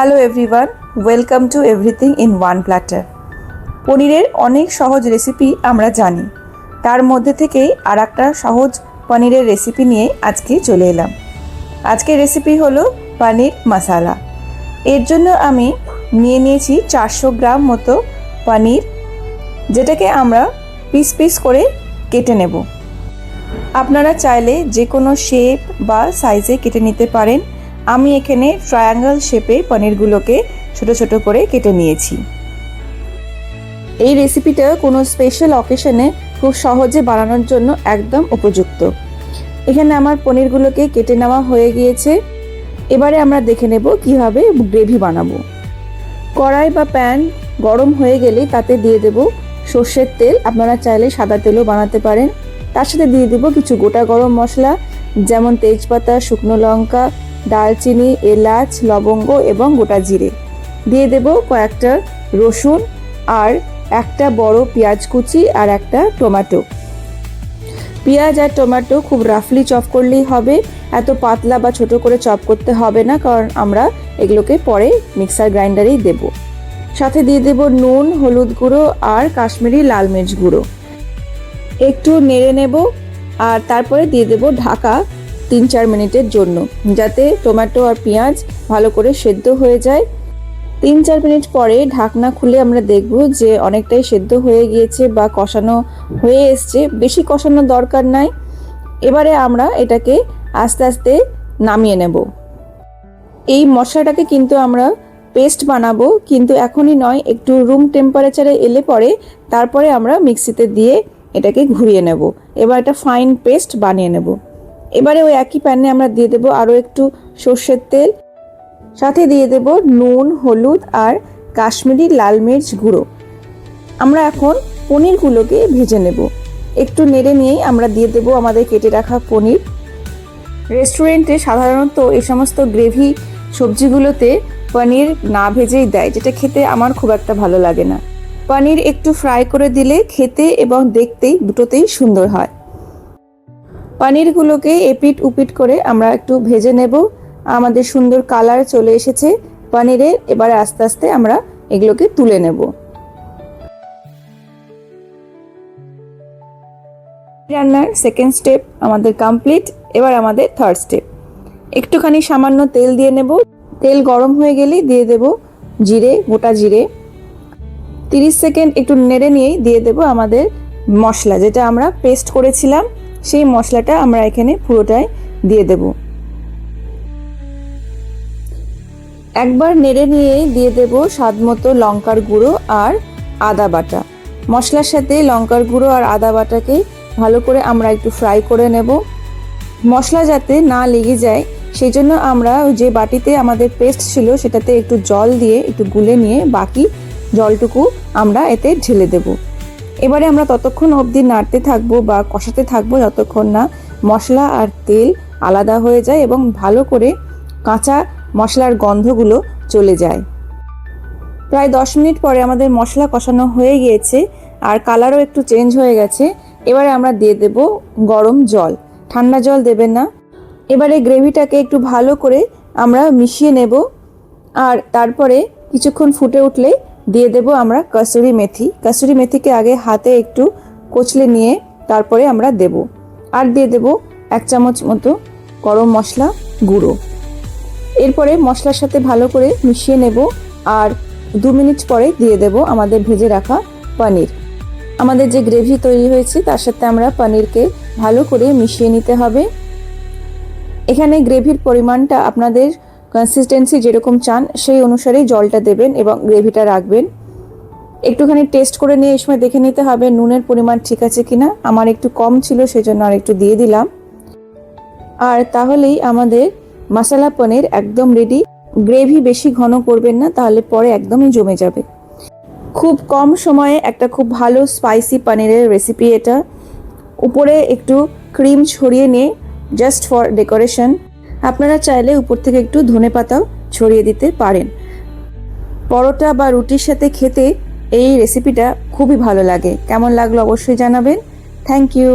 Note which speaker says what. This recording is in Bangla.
Speaker 1: Hello everyone, welcome to everything in one platter. পনিরের অনেক সহজ রেসিপি আমরা জানি, তার মধ্যে থেকেই আর একটা সহজ পনিরের রেসিপি নিয়ে আজকে চলে এলাম। আজকের রেসিপি হলো পনির মশালা। এর জন্য আমি নিয়ে নিয়েছি 400 গ্রাম মতো পনির, যেটাকে আমরা পিস পিস করে কেটে নেব। আপনারা চাইলে যে কোনো শেপ বা সাইজে কেটে নিতে পারেন। আমি এখানে ট্রায়াঙ্গল শেপে পনিরগুলোকে ছোট ছোট করে কেটে নিয়েছি। এই রেসিপিটা কোনো স্পেশাল অকেশনে খুব সহজে বানানোর জন্য একদম উপযুক্ত। এখানে আমার পনিরগুলোকে কেটে নেওয়া হয়ে গিয়েছে। এবারে আমরা দেখে নেব কিভাবে গ্রেভি বানাবো। কড়াই বা প্যান গরম হয়ে গেলে তাতে দিয়ে দেব সর্ষের তেল। আপনারা চাইলে সাদা তেলও বানাতে পারেন। তার সাথে দিয়ে দেব কিছু গোটা গরম মশলা, যেমন তেজপাতা, শুকনো লঙ্কা, দারচিনি, এলাচ, লবঙ্গ এবং গোটা জিরে। দিয়ে দেব কয়েকটা রসুন আর একটা বড় পেঁয়াজ কুচি আর একটা টমেটো। পেঁয়াজ আর টমেটো খুব রাফলি চপ করলেই হবে, এত পাতলা বা ছোট করে চপ করতে হবে না, কারণ আমরা এগুলোকে পরে মিক্সার গ্রাইন্ডারেই দেব। সাথে দিয়ে দেব নুন, হলুদ গুঁড়ো আর কাশ্মীরি লাল মির্চ গুঁড়ো। একটু নেড়ে নেব আর তারপরে দিয়ে দেব ঢাকা 3-4 মিনিটের জন্য, যাতে টমেটো আর পেঁয়াজ ভালো করে সেদ্ধ হয়ে যায়। 3-4 মিনিট পরে ঢাকনা খুলে আমরা দেখব যে অনেকটাই সেদ্ধ হয়ে গিয়েছে বা কষানো হয়ে এসছে। বেশি কষানোর দরকার নাই। এবারে আমরা এটাকে আস্তে আস্তে নামিয়ে নেব। এই মশলাটাকে কিন্তু আমরা পেস্ট বানাবো, কিন্তু এখনই নয়, একটু রুম টেম্পারেচারে এলে পরে তারপরে আমরা মিক্সিতে দিয়ে এটাকে ঘুরিয়ে নেব। এবার একটা ফাইন পেস্ট বানিয়ে নেব। এবারে ওই একই প্যানে আমরা দিয়ে দেব আরও একটু সর্ষের তেল, সাথে দিয়ে দেব নুন, হলুদ আর কাশ্মীরি লাল মির্চ গুঁড়ো। আমরা এখন পনিরগুলোকে ভেজে নেব। একটু নেড়ে নিয়েই আমরা দিয়ে দেব আমাদের কেটে রাখা পনির। রেস্টুরেন্টে সাধারণত এই সমস্ত গ্রেভি সবজিগুলোতে পনির না ভেজেই দেয়, যেটা খেতে আমার খুব একটা ভালো লাগে না। পনির একটু ফ্রাই করে দিলে খেতে এবং দেখতেই দুটোতেই সুন্দর হয়। পনিরগুলোকে এপিট উপিট করে আমরা একটু ভেজে নেব। আমাদের সুন্দর কালার চলে এসেছে পনিরের। এবারে আস্তে আস্তে আমরা এগুলোকে তুলে নেব। রান্নার সেকেন্ড স্টেপ আমাদের কমপ্লিট। এবার আমাদের থার্ড স্টেপ। একটুখানি সামান্য তেল দিয়ে নেব। তেল গরম হয়ে গেলে দিয়ে দেব জিরে, গোটা জিরে। 30 সেকেন্ড একটু নেড়ে নিয়েই দিয়ে দেব আমাদের মশলা, যেটা আমরা পেস্ট করেছিলাম। সেই মশলাটা আমরা এখানে পুরোটাই দিয়ে দেব। একবার নেড়ে নিয়ে দিয়ে দেব স্বাদ মতো লঙ্কার গুঁড়ো আর আদা বাটা। মশলার সাথে লঙ্কার গুঁড়ো আর আদা বাটাকে ভালো করে আমরা একটু ফ্রাই করে নেব। মশলা যাতে না লেগে যায় সেই জন্য আমরা যে বাটিতে আমাদের পেস্ট ছিল সেটাতে একটু জল দিয়ে একটু গুলে নিয়ে বাকি জলটুকু আমরা এতে ঢেলে দেব। এবারে আমরা ততক্ষণ অবধি নাড়তে থাকবো বা কষাতে থাকবো যতক্ষণ না মশলা আর তেল আলাদা হয়ে যায় এবং ভালো করে কাঁচা মশলার গন্ধগুলো চলে যায়। প্রায় 10 মিনিট পরে আমাদের মশলা কষানো হয়ে গিয়েছে আর কালারও একটু চেঞ্জ হয়ে গেছে। এবারে আমরা দিয়ে দেব গরম জল, ঠান্ডা জল দেবেন না। এবারে গ্রেভিটাকে একটু ভালো করে আমরা মিশিয়ে নেব আর তারপরে কিছুক্ষণ ফুটে উঠলে দিয়ে দেব আমরা কসুরি মেথি। কসুরি মেথিকে আগে হাতে একটু কচলে নিয়ে তারপরে আমরা দেব। আর দিয়ে দেব 1 চামচ মতো গরম মশলা গুঁড়ো। এরপরে মশলার সাথে ভালো করে মিশিয়ে নেব আর 2 মিনিট পরে দিয়ে দেব আমাদের ভেজে রাখা পনির। আমাদের যে গ্রেভি তৈরি হয়েছে তার সাথে আমরা পনিরকে ভালো করে মিশিয়ে নিতে হবে। এখানে গ্রেভির পরিমাণটা আপনাদের কনসিস্টেন্সি যেরকম চান সেই অনুসারেই জলটা দেবেন এবং গ্রেভিটা রাখবেন। একটুখানি টেস্ট করে নিয়ে এই সময় দেখে নিতে হবে নুনের পরিমাণ ঠিক আছে কিনা। আমার একটু কম ছিল, সেজন্য আর একটু দিয়ে দিলাম। আর তাহলেই আমাদের মশলা পনির একদম রেডি। গ্রেভি বেশি ঘন করবেন না, তাহলে পরে একদমই জমে যাবে। খুব কম সময়ে একটা খুব ভালো স্পাইসি পনিরের রেসিপি এটা। উপরে একটু ক্রিম ছড়িয়ে নিয়ে জাস্ট ফর ডেকোরেশন আপনারা চাইলে উপর থেকে একটু ধনেপাতাও ছড়িয়ে দিতে পারেন। পরোটা বা রুটির সাথে খেতে এই রেসিপিটা খুবই ভালো লাগে। কেমন লাগলো অবশ্যই জানাবেন। Thank you.